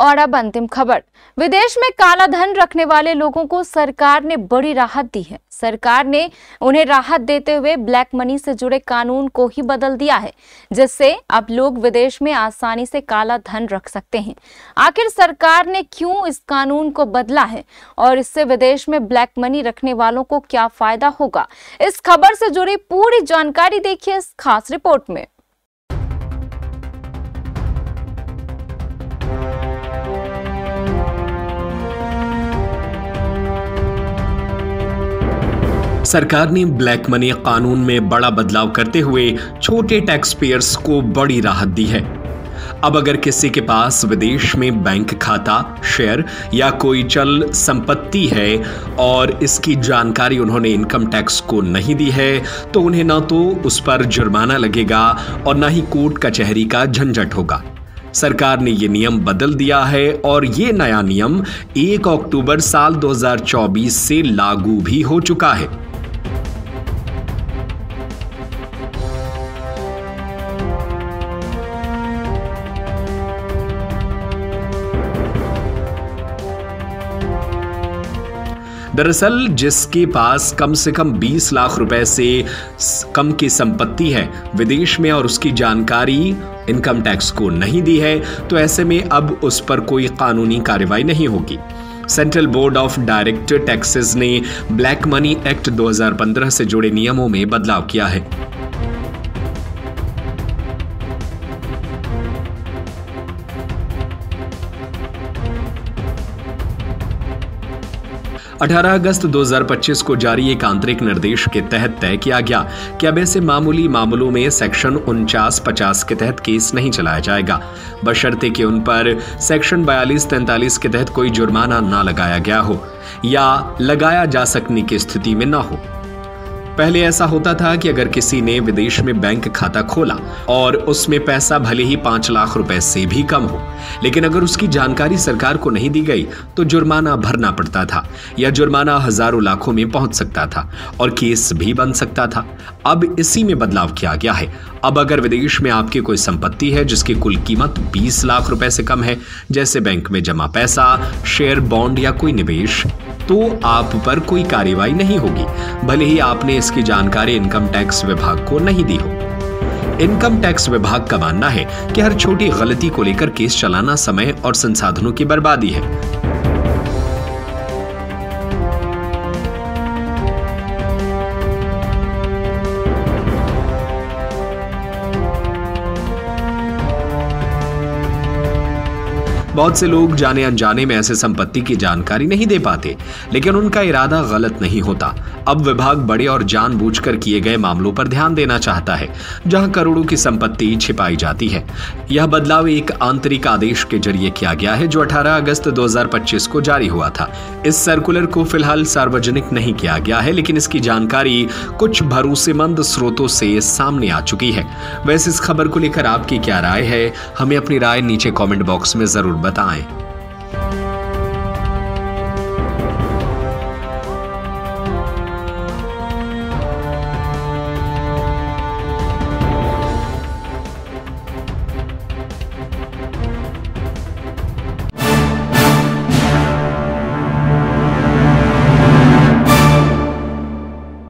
और अब अंतिम खबर। विदेश में काला धन रखने वाले लोगों को सरकार ने बड़ी राहत दी है। सरकार ने उन्हें राहत देते हुए ब्लैक मनी से जुड़े कानून को ही बदल दिया है, जिससे अब लोग विदेश में आसानी से काला धन रख सकते हैं। आखिर सरकार ने क्यों इस कानून को बदला है और इससे विदेश में ब्लैक मनी रखने वालों को क्या फायदा होगा, इस खबर से जुड़ी पूरी जानकारी देखिए इस खास रिपोर्ट में। सरकार ने ब्लैक मनी कानून में बड़ा बदलाव करते हुए छोटे टैक्स पेयर्स को बड़ी राहत दी है। अब अगर किसी के पास विदेश में बैंक खाता, शेयर या कोई चल संपत्ति है और इसकी जानकारी उन्होंने इनकम टैक्स को नहीं दी है, तो उन्हें ना तो उस पर जुर्माना लगेगा और ना ही कोर्ट कचहरी का झंझट होगा। सरकार ने ये नियम बदल दिया है और ये नया नियम 1 अक्टूबर साल 2024 से लागू भी हो चुका है। दरअसल जिसके पास कम से कम 20 लाख रुपए से कम की संपत्ति है विदेश में और उसकी जानकारी इनकम टैक्स को नहीं दी है, तो ऐसे में अब उस पर कोई कानूनी कार्रवाई नहीं होगी। Central board of direct taxes ने ब्लैक मनी एक्ट 2015 से जुड़े नियमों में बदलाव किया है। 18 अगस्त 2025 को जारी एक आंतरिक निर्देश के तहत तय किया गया कि अब ऐसे मामूली मामलों में सेक्शन 49-50 के तहत केस नहीं चलाया जाएगा, बशर्ते कि उन पर सेक्शन 42-43 के तहत कोई जुर्माना ना लगाया गया हो या लगाया जा सकने की स्थिति में ना हो। पहले ऐसा होता था कि अगर किसी ने विदेश में बैंक खाता खोला और उसमें पैसा भले ही 5 लाख रुपए से भी कम हो, लेकिन अगर उसकी जानकारी सरकार को नहीं दी गई तो जुर्माना भरना पड़ता था या जुर्माना हजारों लाखों में पहुंच सकता था और केस भी बन सकता था। अब इसी में बदलाव किया गया है। अब अगर विदेश में आपकी कोई संपत्ति है जिसकी कुल कीमत 20 लाख रुपए से कम है, जैसे बैंक में जमा पैसा, शेयर, बॉन्ड या कोई निवेश, तो आप पर कोई कार्रवाई नहीं होगी, भले ही आपने इसकी जानकारी इनकम टैक्स विभाग को नहीं दी हो। इनकम टैक्स विभाग का मानना है कि हर छोटी गलती को लेकर केस चलाना समय और संसाधनों की बर्बादी है। बहुत से लोग जाने अनजाने में ऐसे संपत्ति की जानकारी नहीं दे पाते, लेकिन उनका इरादा गलत नहीं होता। अब विभाग बड़े और जानबूझकर किए गए मामलों पर ध्यान देना चाहता है, जहां करोड़ों की संपत्ति छिपाई जाती है। यह बदलाव एक आंतरिक आदेश के जरिए किया गया है जो 18 अगस्त 2025 को जारी हुआ था। इस सर्कुलर को फिलहाल सार्वजनिक नहीं किया गया है, लेकिन इसकी जानकारी कुछ भरोसेमंद स्रोतों से सामने आ चुकी है। वैसे इस खबर को लेकर आपकी क्या राय है, हमें अपनी राय नीचे कमेंट बॉक्स में जरूर बताएं।